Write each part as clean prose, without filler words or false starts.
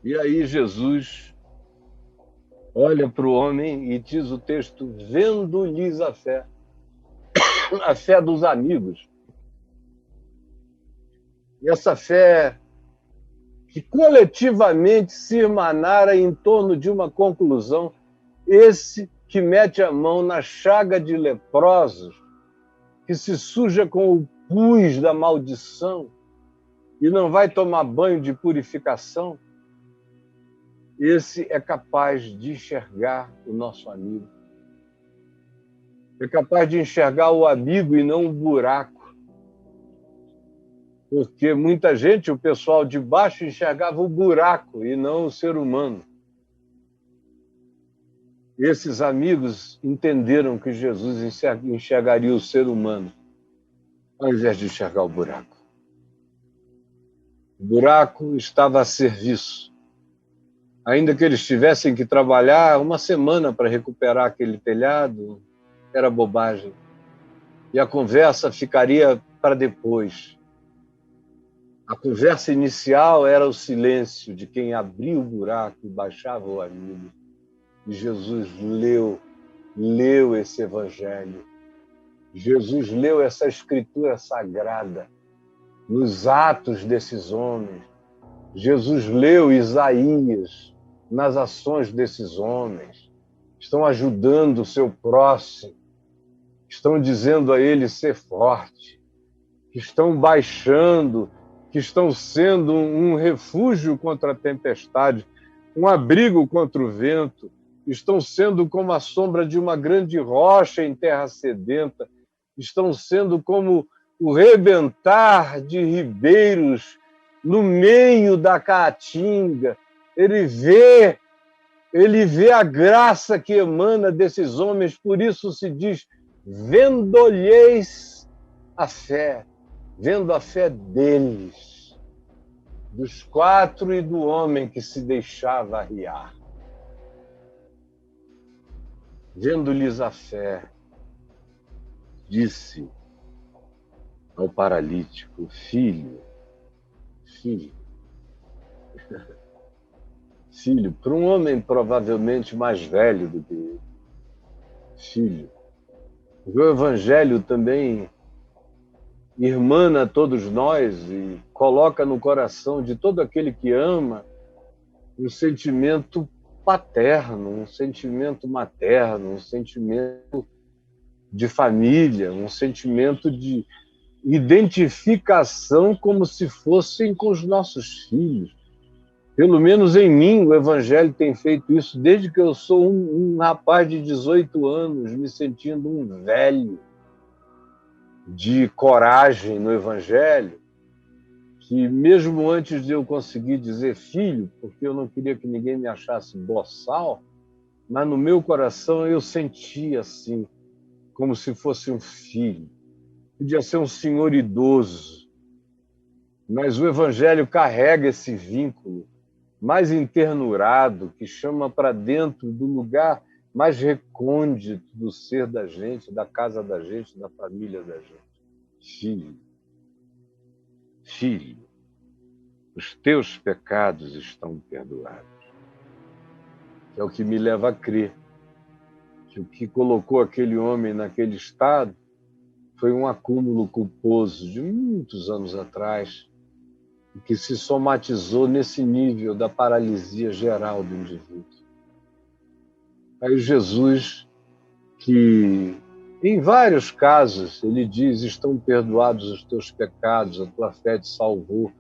E aí Jesus olha para o homem e diz o texto, vendo-lhes a fé dos amigos. E essa fé que coletivamente se irmanara em torno de uma conclusão, esse que mete a mão na chaga de leprosos, que se suja com o pus da maldição e não vai tomar banho de purificação, esse é capaz de enxergar o nosso amigo. É capaz de enxergar o amigo e não o buraco. Porque muita gente, o pessoal de baixo, enxergava o buraco e não o ser humano. Esses amigos entenderam que Jesus enxergaria o ser humano, ao invés de enxergar o buraco. O buraco estava a serviço. Ainda que eles tivessem que trabalhar uma semana para recuperar aquele telhado, era bobagem. E a conversa ficaria para depois. A conversa inicial era o silêncio de quem abria o buraco e baixava o amigo. E Jesus leu esse evangelho. Jesus leu essa escritura sagrada nos atos desses homens. Jesus leu Isaías nas ações desses homens. Estão ajudando o seu próximo. Estão dizendo a ele ser forte. Estão baixando, que estão sendo um refúgio contra a tempestade, um abrigo contra o vento. Estão sendo como a sombra de uma grande rocha em terra sedenta. Estão sendo como o rebentar de ribeiros no meio da caatinga. Ele vê a graça que emana desses homens, por isso se diz, vendo-lhes a fé, vendo a fé deles, dos 4 e do homem que se deixava arriar. Vendo-lhes a fé, disse ao paralítico, filho, para um homem provavelmente mais velho do que ele, filho. O Evangelho também irmana todos nós e coloca no coração de todo aquele que ama um sentimento paterno, um sentimento materno, um sentimento de família, um sentimento de identificação como se fossem com os nossos filhos. Pelo menos em mim, o Evangelho tem feito isso desde que eu sou um rapaz de 18 anos, me sentindo um velho de coragem no Evangelho, que mesmo antes de eu conseguir dizer filho, porque eu não queria que ninguém me achasse boçal, mas no meu coração eu sentia assim, como se fosse um filho. Podia ser um senhor idoso, mas o Evangelho carrega esse vínculo mais enternurado, que chama para dentro do lugar mais recôndito do ser da gente, da casa da gente, da família da gente. Filho, os teus pecados estão perdoados. É o que me leva a crer que o que colocou aquele homem naquele estado foi um acúmulo culposo de muitos anos atrás, que se somatizou nesse nível da paralisia geral do indivíduo. Aí Jesus, que em vários casos ele diz, estão perdoados os teus pecados, a tua fé te salvou,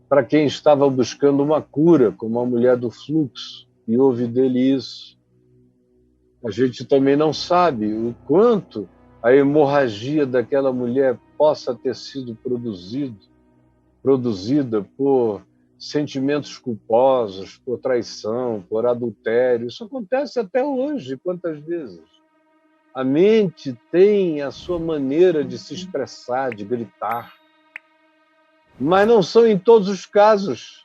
para quem estava buscando uma cura, como a mulher do fluxo, e ouve dele isso. A gente também não sabe o quanto a hemorragia daquela mulher possa ter sido produzida por sentimentos culposos, por traição, por adultério. Isso acontece até hoje, quantas vezes? A mente tem a sua maneira de se expressar, de gritar. Mas não são em todos os casos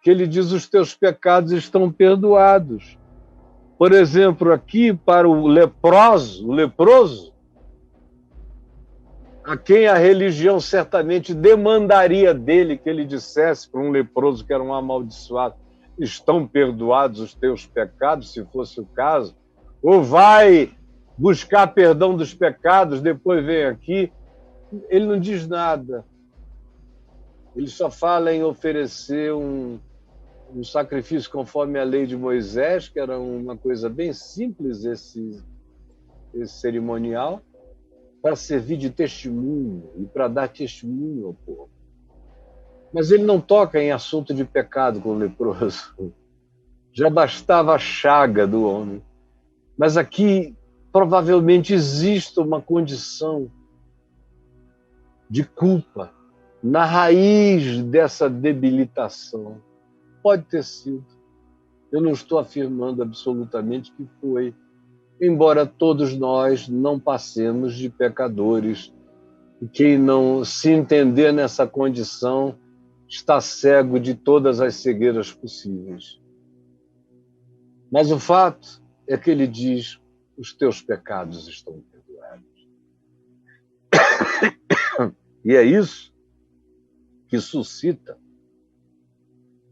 que ele diz os teus pecados estão perdoados. Por exemplo, aqui para o leproso, a quem a religião certamente demandaria dele que ele dissesse para um leproso que era um amaldiçoado, estão perdoados os teus pecados, se fosse o caso, ou vai buscar perdão dos pecados, depois vem aqui. Ele não diz nada. Ele só fala em oferecer um sacrifício conforme a lei de Moisés, que era uma coisa bem simples, esse cerimonial, para servir de testemunho e para dar testemunho ao povo. Mas ele não toca em assunto de pecado com o leproso. Já bastava a chaga do homem. Mas aqui provavelmente existe uma condição de culpa na raiz dessa debilitação. Pode ter sido. Eu não estou afirmando absolutamente que foi, embora todos nós não passemos de pecadores. E quem não se entender nessa condição está cego de todas as cegueiras possíveis. Mas o fato é que ele diz: os teus pecados estão perdoados. E é isso que suscita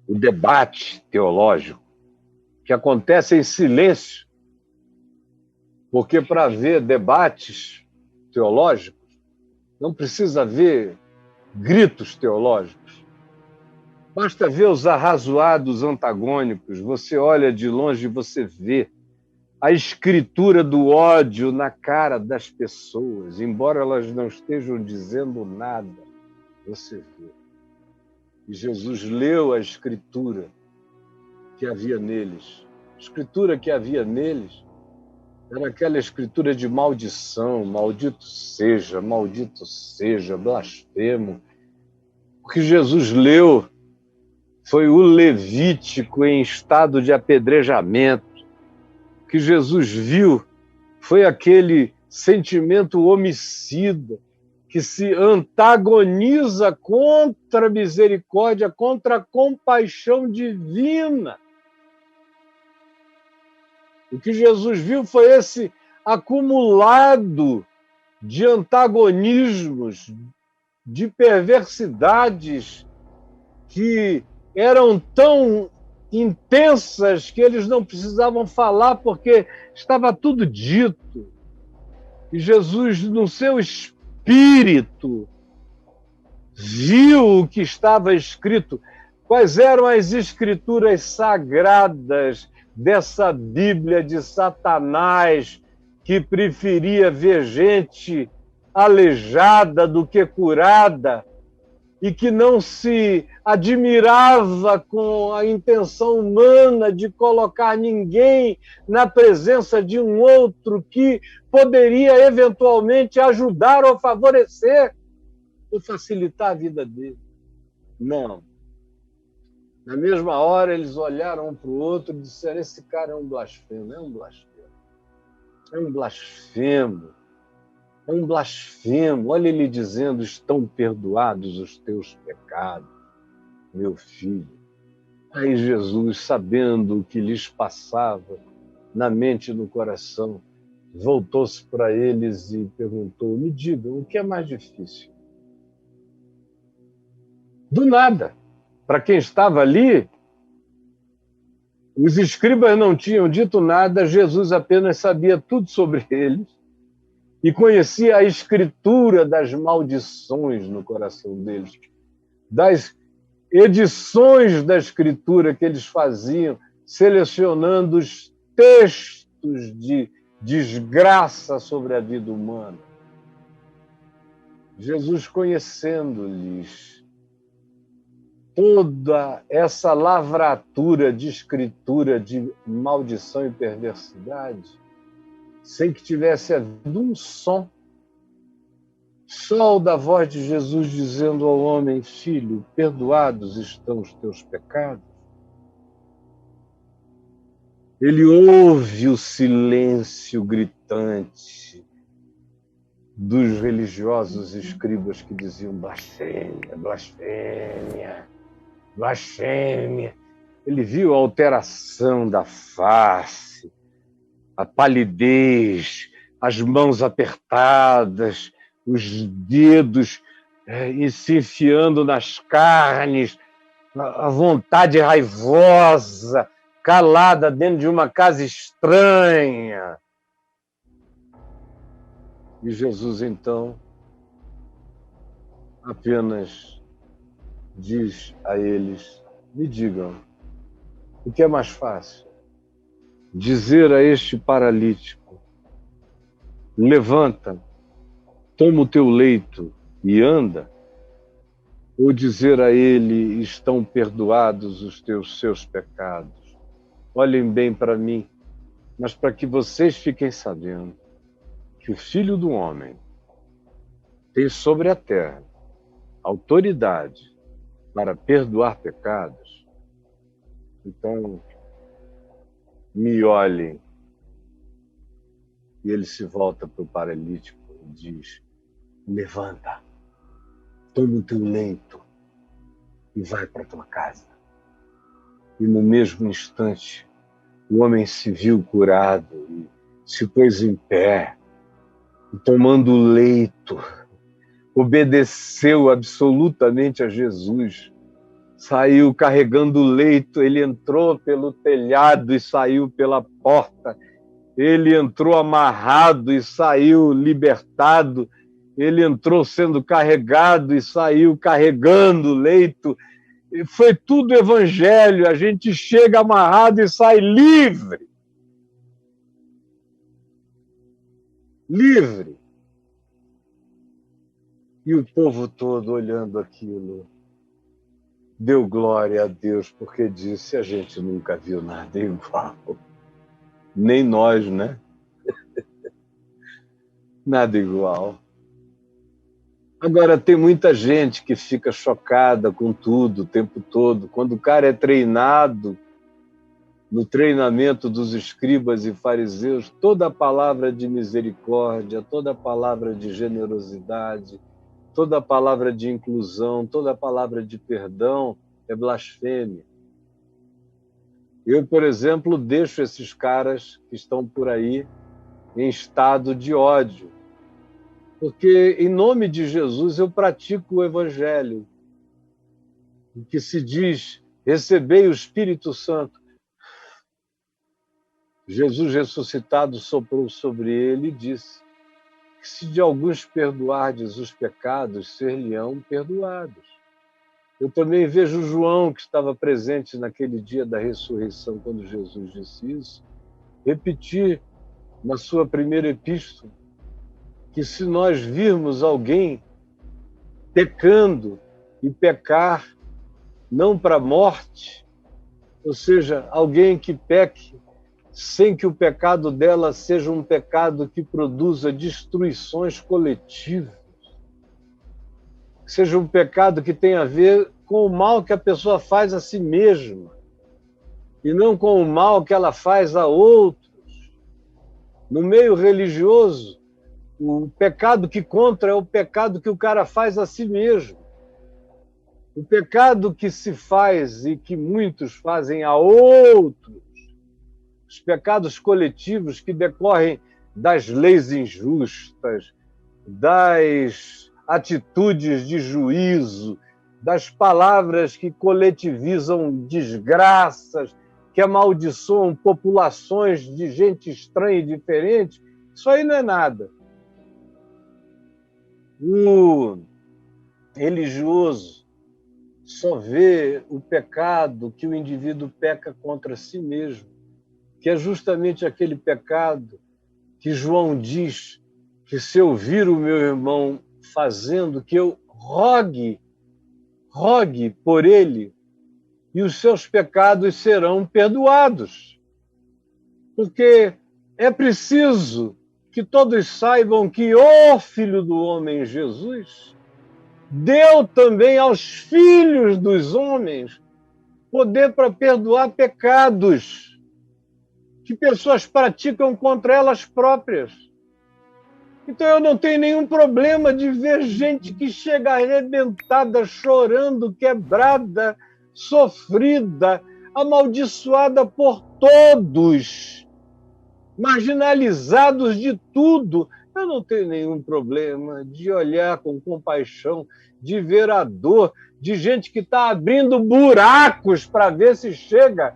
o debate teológico, que acontece em silêncio, porque para haver debates teológicos não precisa haver gritos teológicos. Basta ver os arrazoados antagônicos. Você olha de longe e você vê a escritura do ódio na cara das pessoas, embora elas não estejam dizendo nada, você vê. E Jesus leu a escritura que havia neles. A escritura que havia neles era aquela escritura de maldição: maldito seja, blasfemo. O que Jesus leu foi o Levítico em estado de apedrejamento. O que Jesus viu foi aquele sentimento homicida que se antagoniza contra a misericórdia, contra a compaixão divina. O que Jesus viu foi esse acumulado de antagonismos, de perversidades que eram tão intensas que eles não precisavam falar porque estava tudo dito. E Jesus, no seu espírito, viu o que estava escrito. Quais eram as escrituras sagradas dessa Bíblia de Satanás, que preferia ver gente aleijada do que curada, e que não se admirava com a intenção humana de colocar ninguém na presença de um outro que poderia eventualmente ajudar ou favorecer ou facilitar a vida dele. Não. Na mesma hora, eles olharam um para o outro e disseram: esse cara é um blasfemo, é um blasfemo. É um blasfemo. É um blasfemo. Olha ele dizendo: estão perdoados os teus pecados, meu filho. Aí Jesus, sabendo o que lhes passava na mente e no coração, voltou-se para eles e perguntou: me digam, o que é mais difícil? Do nada. Para quem estava ali, os escribas não tinham dito nada, Jesus apenas sabia tudo sobre eles e conhecia a escritura das maldições no coração deles, das edições da escritura que eles faziam, selecionando os textos de desgraça sobre a vida humana. Jesus, conhecendo-lhes toda essa lavratura de escritura de maldição e perversidade, sem que tivesse havido um som, só o da voz de Jesus dizendo ao homem: filho, perdoados estão os teus pecados. Ele ouve o silêncio gritante dos religiosos escribas que diziam: blasfêmia, blasfêmia, blasfêmia. Ele viu a alteração da face, a palidez, as mãos apertadas, os dedos se enfiando nas carnes, a vontade raivosa, calada dentro de uma casa estranha. E Jesus, então, apenas diz a eles: me digam, o que é mais fácil? Dizer a este paralítico: levanta, toma o teu leito e anda? Ou dizer a ele: estão perdoados os seus pecados? Olhem bem para mim, mas para que vocês fiquem sabendo que o Filho do Homem tem sobre a terra autoridade para perdoar pecados. Então, me olhem. E ele se volta para o paralítico e diz: levanta, toma o teu leito e vai para a tua casa. E no mesmo instante, o homem se viu curado e se pôs em pé, e tomando o leito, obedeceu absolutamente a Jesus. Saiu carregando o leito, ele entrou pelo telhado e saiu pela porta. Ele entrou amarrado e saiu libertado. Ele entrou sendo carregado e saiu carregando o leito. E foi tudo evangelho. A gente chega amarrado e sai livre. Livre. E o povo todo olhando aquilo deu glória a Deus, porque disse: a gente nunca viu nada igual. Nem nós, né? Nada igual. Agora, tem muita gente que fica chocada com tudo o tempo todo. Quando o cara é treinado no treinamento dos escribas e fariseus, toda a palavra de misericórdia, toda a palavra de generosidade, toda a palavra de inclusão, toda a palavra de perdão é blasfêmia. Eu, por exemplo, deixo esses caras que estão por aí em estado de ódio, porque, em nome de Jesus, eu pratico o Evangelho, que se diz: recebei o Espírito Santo. Jesus ressuscitado soprou sobre ele e disse que, se de alguns perdoardes os pecados, ser-lhe-ão perdoados. Eu também vejo João, que estava presente naquele dia da ressurreição, quando Jesus disse isso, repetir na sua primeira epístola que, se nós virmos alguém pecando, e pecar não para a morte, ou seja, alguém que peque sem que o pecado dela seja um pecado que produza destruições coletivas, seja um pecado que tenha a ver com o mal que a pessoa faz a si mesma, e não com o mal que ela faz a outros. No meio religioso, o pecado que contra é o pecado que o cara faz a si mesmo. O pecado que se faz e que muitos fazem a outros, os pecados coletivos que decorrem das leis injustas, das atitudes de juízo, das palavras que coletivizam desgraças, que amaldiçoam populações de gente estranha e diferente, isso aí não é nada. O religioso só vê o pecado que o indivíduo peca contra si mesmo, que é justamente aquele pecado que João diz que, se eu vir o meu irmão fazendo, que eu rogue por ele, e os seus pecados serão perdoados. Porque é preciso que todos saibam que o Filho do Homem, Jesus, deu também aos filhos dos homens poder para perdoar pecados que pessoas praticam contra elas próprias. Então eu não tenho nenhum problema de ver gente que chega arrebentada, chorando, quebrada, sofrida, amaldiçoada por todos, marginalizados de tudo. Eu não tenho nenhum problema de olhar com compaixão, de ver a dor, de gente que está abrindo buracos para ver se chega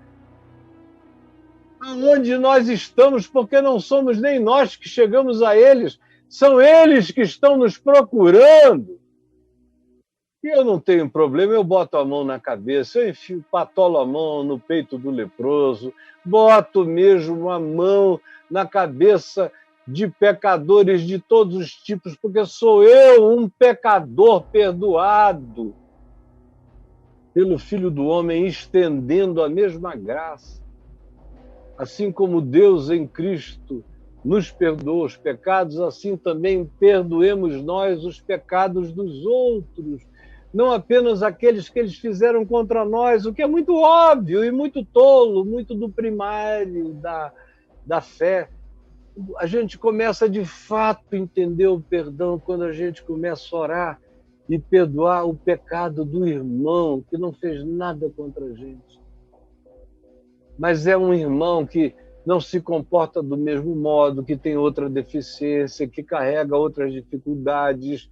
aonde nós estamos, porque não somos nem nós que chegamos a eles, são eles que estão nos procurando. E eu não tenho problema, eu boto a mão na cabeça, eu enfio, patolo a mão no peito do leproso, boto mesmo a mão na cabeça de pecadores de todos os tipos, porque sou eu um pecador perdoado pelo Filho do Homem, estendendo a mesma graça. Assim como Deus em Cristo nos perdoa os pecados, assim também perdoemos nós os pecados dos outros, não apenas aqueles que eles fizeram contra nós, o que é muito óbvio e muito tolo, muito do primário da fé. A gente começa de fato a entender o perdão quando a gente começa a orar e perdoar o pecado do irmão que não fez nada contra a gente. Mas é um irmão que não se comporta do mesmo modo, que tem outra deficiência, que carrega outras dificuldades,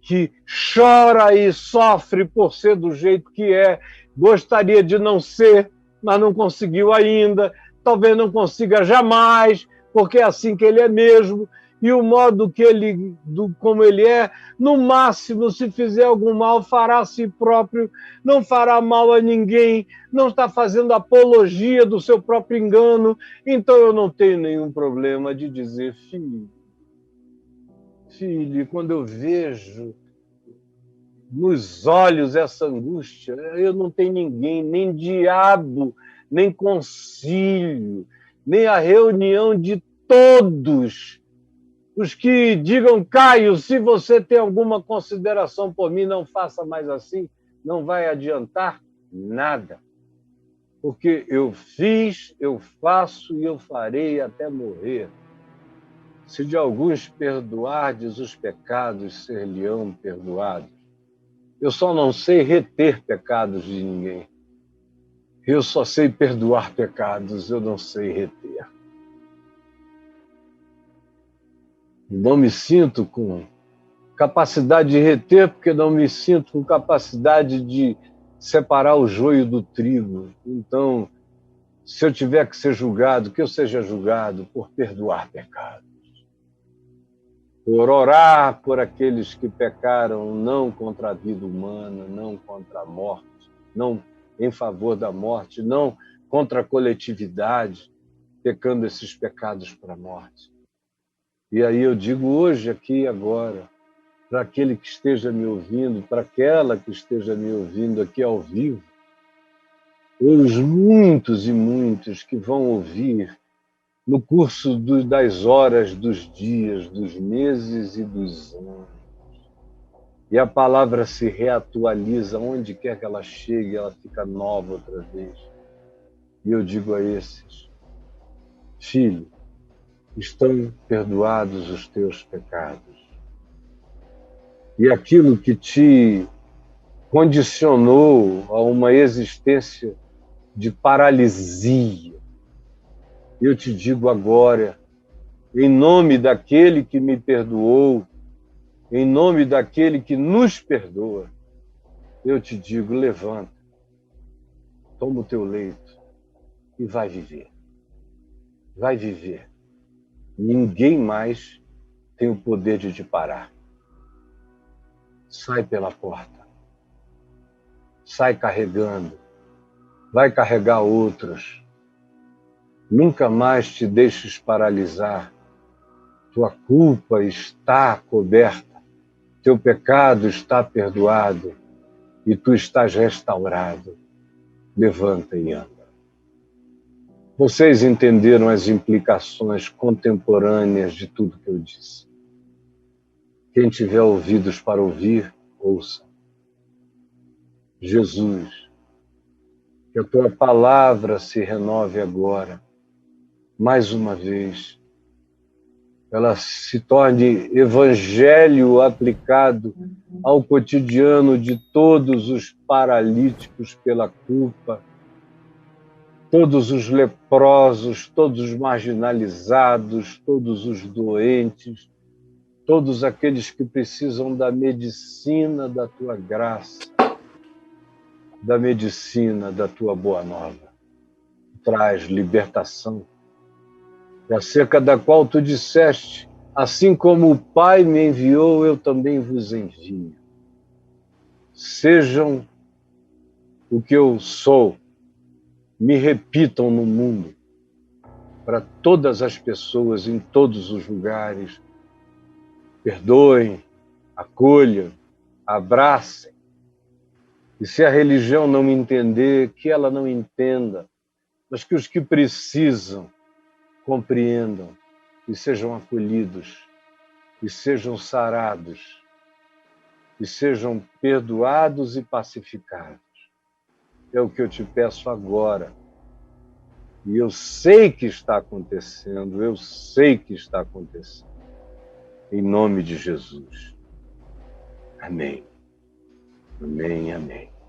que chora e sofre por ser do jeito que é, gostaria de não ser, mas não conseguiu ainda, talvez não consiga jamais, porque é assim que ele é mesmo, e o modo que ele, como ele é, no máximo, se fizer algum mal, fará a si próprio, não fará mal a ninguém, não está fazendo apologia do seu próprio engano, então eu não tenho nenhum problema de dizer, filho, quando eu vejo nos olhos essa angústia, eu não tenho ninguém, nem diabo, nem concílio, nem a reunião de todos os que digam, Caio, se você tem alguma consideração por mim, não faça mais assim, não vai adiantar nada. Porque eu fiz, eu faço e eu farei até morrer. Se de alguns perdoardes os pecados, ser-lhe-ão perdoados. Eu só não sei reter pecados de ninguém. Eu só sei perdoar pecados, eu não sei reter. Não me sinto com capacidade de reter, porque não me sinto com capacidade de separar o joio do trigo. Então, se eu tiver que ser julgado, que eu seja julgado por perdoar pecados. Por orar por aqueles que pecaram, não contra a vida humana, não contra a morte, não em favor da morte, não contra a coletividade, pecando esses pecados para a morte. E aí eu digo hoje, aqui e agora, para aquele que esteja me ouvindo, para aquela que esteja me ouvindo aqui ao vivo, ou os muitos e muitos que vão ouvir no curso das horas, dos dias, dos meses e dos anos. E a palavra se reatualiza, onde quer que ela chegue, ela fica nova outra vez. E eu digo a esses, filho, estão perdoados os teus pecados. E aquilo que te condicionou a uma existência de paralisia, eu te digo agora, em nome daquele que me perdoou, em nome daquele que nos perdoa, eu te digo, levanta, toma o teu leito e vai viver. Vai viver. Ninguém mais tem o poder de te parar. Sai pela porta. Sai carregando. Vai carregar outros. Nunca mais te deixes paralisar. Tua culpa está coberta. Teu pecado está perdoado. E tu estás restaurado. Levanta e anda. Vocês entenderam as implicações contemporâneas de tudo que eu disse. Quem tiver ouvidos para ouvir, ouça. Jesus, que a tua palavra se renove agora, mais uma vez. Ela se torne evangelho aplicado ao cotidiano de todos os paralíticos pela culpa, todos os leprosos, todos os marginalizados, todos os doentes, todos aqueles que precisam da medicina da tua graça. da medicina da tua boa nova. Traz libertação, acerca da qual tu disseste, assim como o Pai me enviou, eu também vos envio. Sejam o que eu sou, me repitam no mundo, para todas as pessoas, em todos os lugares. Perdoem, acolham, abracem. E se a religião não me entender, que ela não entenda, mas que os que precisam compreendam e sejam acolhidos, e sejam sarados, e sejam perdoados e pacificados. É o que eu te peço agora. E eu sei que está acontecendo, eu sei que está acontecendo. Em nome de Jesus. Amém. Amém, amém.